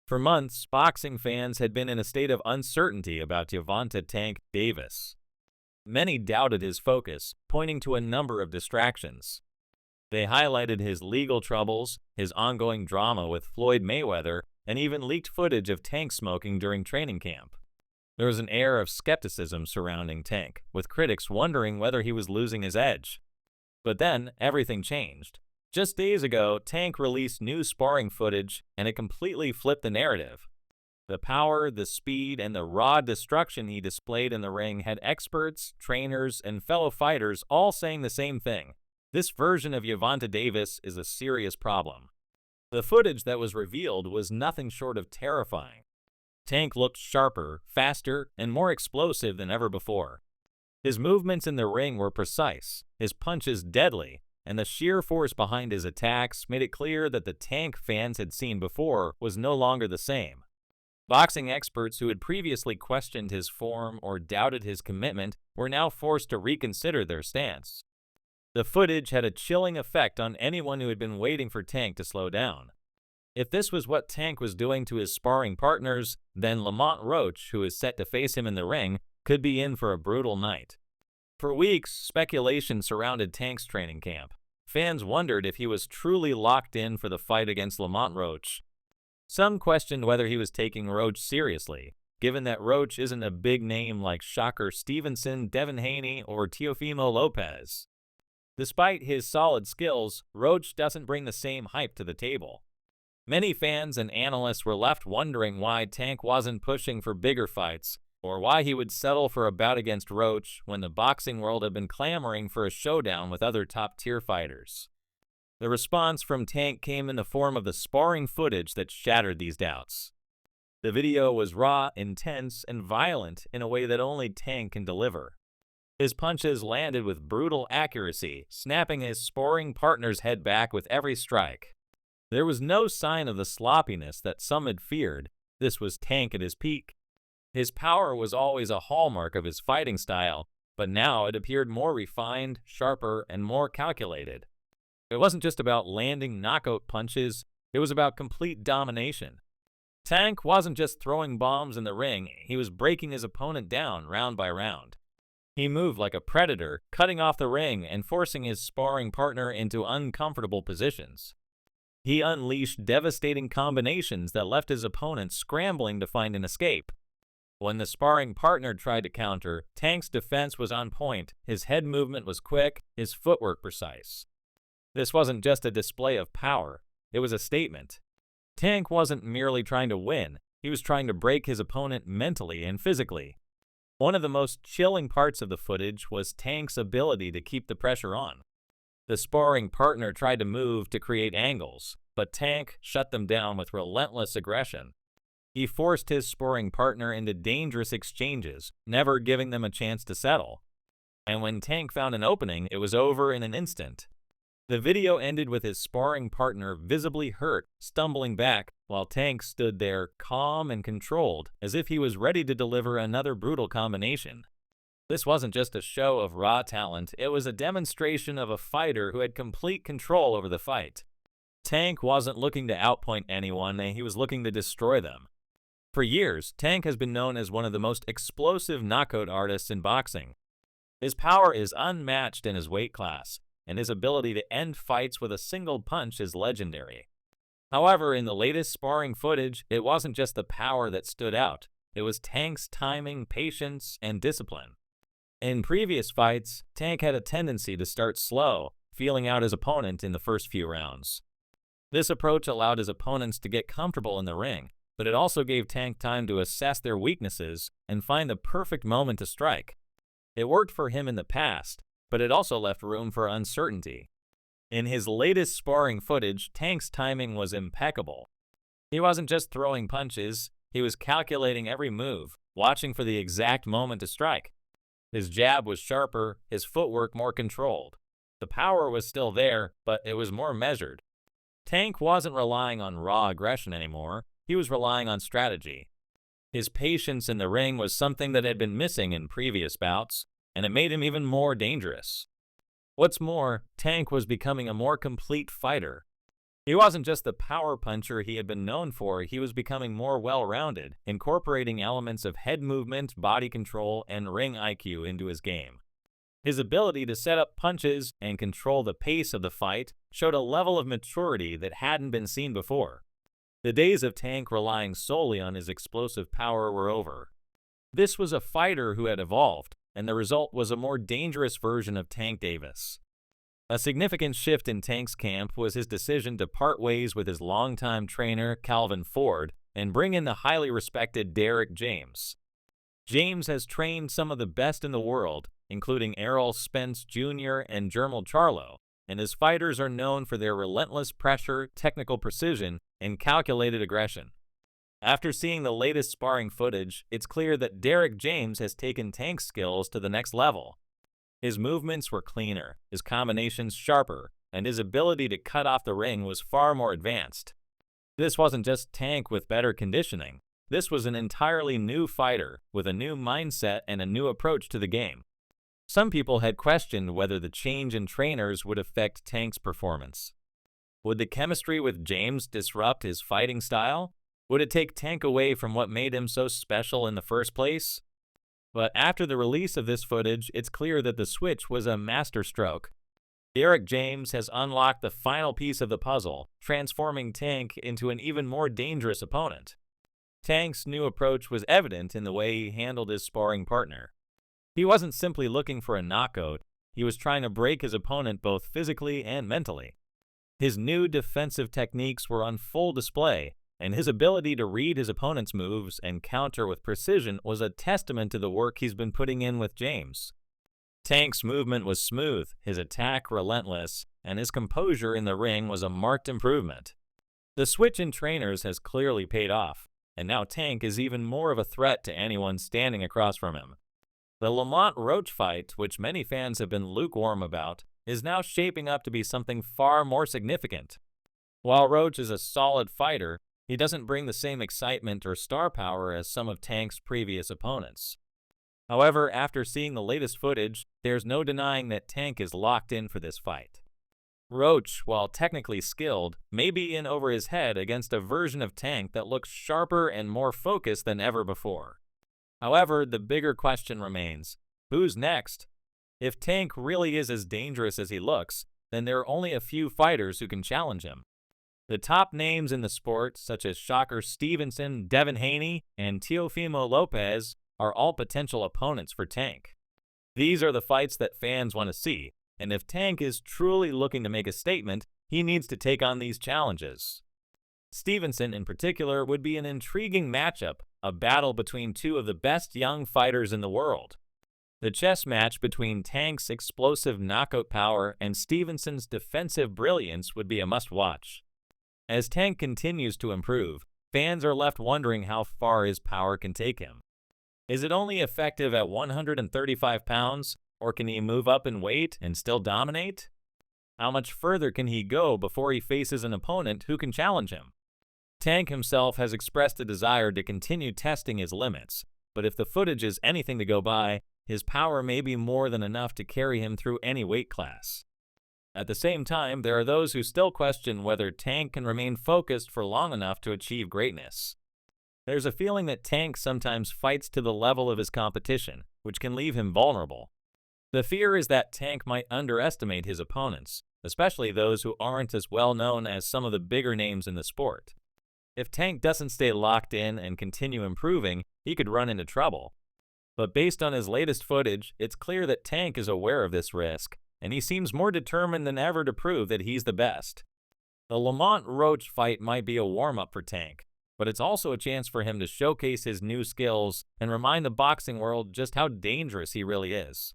For months, boxing fans had been in a state of uncertainty about Gervonta "Tank" Davis. Many doubted his focus, pointing to a number of distractions. They highlighted his legal troubles, his ongoing drama with Floyd Mayweather, and even leaked footage of Tank smoking during training camp. There was an air of skepticism surrounding Tank, with critics wondering whether he was losing his edge. But then, everything changed. Just days ago, Tank released new sparring footage, and it completely flipped the narrative. The power, the speed, and the raw destruction he displayed in the ring had experts, trainers, and fellow fighters all saying the same thing. This version of Gervonta Davis is a serious problem. The footage that was revealed was nothing short of terrifying. Tank looked sharper, faster, and more explosive than ever before. His movements in the ring were precise, his punches deadly, and the sheer force behind his attacks made it clear that the Tank fans had seen before was no longer the same. Boxing experts who had previously questioned his form or doubted his commitment were now forced to reconsider their stance. The footage had a chilling effect on anyone who had been waiting for Tank to slow down. If this was what Tank was doing to his sparring partners, then Lamont Roach, who is set to face him in the ring, could be in for a brutal night. For weeks, speculation surrounded Tank's training camp. Fans wondered if he was truly locked in for the fight against Lamont Roach. Some questioned whether he was taking Roach seriously, given that Roach isn't a big name like Shocker Stevenson, Devin Haney, or Teofimo Lopez. Despite his solid skills, Roach doesn't bring the same hype to the table. Many fans and analysts were left wondering why Tank wasn't pushing for bigger fights, or why he would settle for a bout against Roach when the boxing world had been clamoring for a showdown with other top-tier fighters. The response from Tank came in the form of the sparring footage that shattered these doubts. The video was raw, intense, and violent in a way that only Tank can deliver. His punches landed with brutal accuracy, snapping his sparring partner's head back with every strike. There was no sign of the sloppiness that some had feared. This was Tank at his peak. His power was always a hallmark of his fighting style, but now it appeared more refined, sharper, and more calculated. It wasn't just about landing knockout punches, it was about complete domination. Tank wasn't just throwing bombs in the ring, he was breaking his opponent down round by round. He moved like a predator, cutting off the ring and forcing his sparring partner into uncomfortable positions. He unleashed devastating combinations that left his opponent scrambling to find an escape. When the sparring partner tried to counter, Tank's defense was on point, his head movement was quick, his footwork precise. This wasn't just a display of power, it was a statement. Tank wasn't merely trying to win, he was trying to break his opponent mentally and physically. One of the most chilling parts of the footage was Tank's ability to keep the pressure on. The sparring partner tried to move to create angles, but Tank shut them down with relentless aggression. He forced his sparring partner into dangerous exchanges, never giving them a chance to settle. And when Tank found an opening, it was over in an instant. The video ended with his sparring partner visibly hurt, stumbling back, while Tank stood there calm and controlled, as if he was ready to deliver another brutal combination. This wasn't just a show of raw talent, it was a demonstration of a fighter who had complete control over the fight. Tank wasn't looking to outpoint anyone, he was looking to destroy them. For years, Tank has been known as one of the most explosive knockout artists in boxing. His power is unmatched in his weight class, and his ability to end fights with a single punch is legendary. However, in the latest sparring footage, it wasn't just the power that stood out. It was Tank's timing, patience, and discipline. In previous fights, Tank had a tendency to start slow, feeling out his opponent in the first few rounds. This approach allowed his opponents to get comfortable in the ring, but it also gave Tank time to assess their weaknesses and find the perfect moment to strike. It worked for him in the past, but it also left room for uncertainty. In his latest sparring footage, Tank's timing was impeccable. He wasn't just throwing punches, he was calculating every move, watching for the exact moment to strike. His jab was sharper, his footwork more controlled. The power was still there, but it was more measured. Tank wasn't relying on raw aggression anymore, he was relying on strategy. His patience in the ring was something that had been missing in previous bouts, and it made him even more dangerous. What's more, Tank was becoming a more complete fighter. He wasn't just the power puncher he had been known for, he was becoming more well-rounded, incorporating elements of head movement, body control, and ring IQ into his game. His ability to set up punches and control the pace of the fight showed a level of maturity that hadn't been seen before. The days of Tank relying solely on his explosive power were over. This was a fighter who had evolved, and the result was a more dangerous version of Tank Davis. A significant shift in Tank's camp was his decision to part ways with his longtime trainer, Calvin Ford, and bring in the highly respected Derrick James. James has trained some of the best in the world, including Errol Spence Jr. and Jermall Charlo, and his fighters are known for their relentless pressure, technical precision, and calculated aggression. After seeing the latest sparring footage, it's clear that Derrick James has taken Tank's skills to the next level. His movements were cleaner, his combinations sharper, and his ability to cut off the ring was far more advanced. This wasn't just Tank with better conditioning. This was an entirely new fighter, with a new mindset and a new approach to the game. Some people had questioned whether the change in trainers would affect Tank's performance. Would the chemistry with James disrupt his fighting style? Would it take Tank away from what made him so special in the first place? But after the release of this footage, it's clear that the switch was a masterstroke. Derrick James has unlocked the final piece of the puzzle, transforming Tank into an even more dangerous opponent. Tank's new approach was evident in the way he handled his sparring partner. He wasn't simply looking for a knockout, he was trying to break his opponent both physically and mentally. His new defensive techniques were on full display, and his ability to read his opponent's moves and counter with precision was a testament to the work he's been putting in with James. Tank's movement was smooth, his attack relentless, and his composure in the ring was a marked improvement. The switch in trainers has clearly paid off, and now Tank is even more of a threat to anyone standing across from him. The Lamont Roach fight, which many fans have been lukewarm about, is now shaping up to be something far more significant. While Roach is a solid fighter, he doesn't bring the same excitement or star power as some of Tank's previous opponents. However, after seeing the latest footage, there's no denying that Tank is locked in for this fight. Roach, while technically skilled, may be in over his head against a version of Tank that looks sharper and more focused than ever before. However, the bigger question remains, who's next? If Tank really is as dangerous as he looks, then there are only a few fighters who can challenge him. The top names in the sport, such as Shocker Stevenson, Devin Haney, and Teofimo Lopez, are all potential opponents for Tank. These are the fights that fans want to see, and if Tank is truly looking to make a statement, he needs to take on these challenges. Stevenson, in particular, would be an intriguing matchup, a battle between two of the best young fighters in the world. The chess match between Tank's explosive knockout power and Stevenson's defensive brilliance would be a must-watch. As Tank continues to improve, fans are left wondering how far his power can take him. Is it only effective at 135 pounds, or can he move up in weight and still dominate? How much further can he go before he faces an opponent who can challenge him? Tank himself has expressed a desire to continue testing his limits, but if the footage is anything to go by, his power may be more than enough to carry him through any weight class. At the same time, there are those who still question whether Tank can remain focused for long enough to achieve greatness. There's a feeling that Tank sometimes fights to the level of his competition, which can leave him vulnerable. The fear is that Tank might underestimate his opponents, especially those who aren't as well known as some of the bigger names in the sport. If Tank doesn't stay locked in and continue improving, he could run into trouble. But based on his latest footage, it's clear that Tank is aware of this risk, and he seems more determined than ever to prove that he's the best. The Lamont Roach fight might be a warm-up for Tank, but it's also a chance for him to showcase his new skills and remind the boxing world just how dangerous he really is.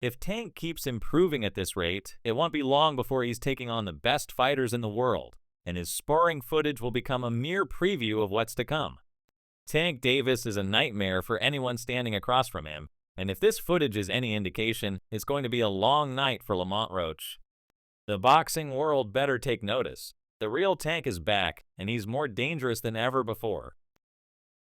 If Tank keeps improving at this rate, it won't be long before he's taking on the best fighters in the world, and his sparring footage will become a mere preview of what's to come. Tank Davis is a nightmare for anyone standing across from him, and if this footage is any indication, it's going to be a long night for Lamont Roach. The boxing world better take notice. The real Tank is back, and he's more dangerous than ever before.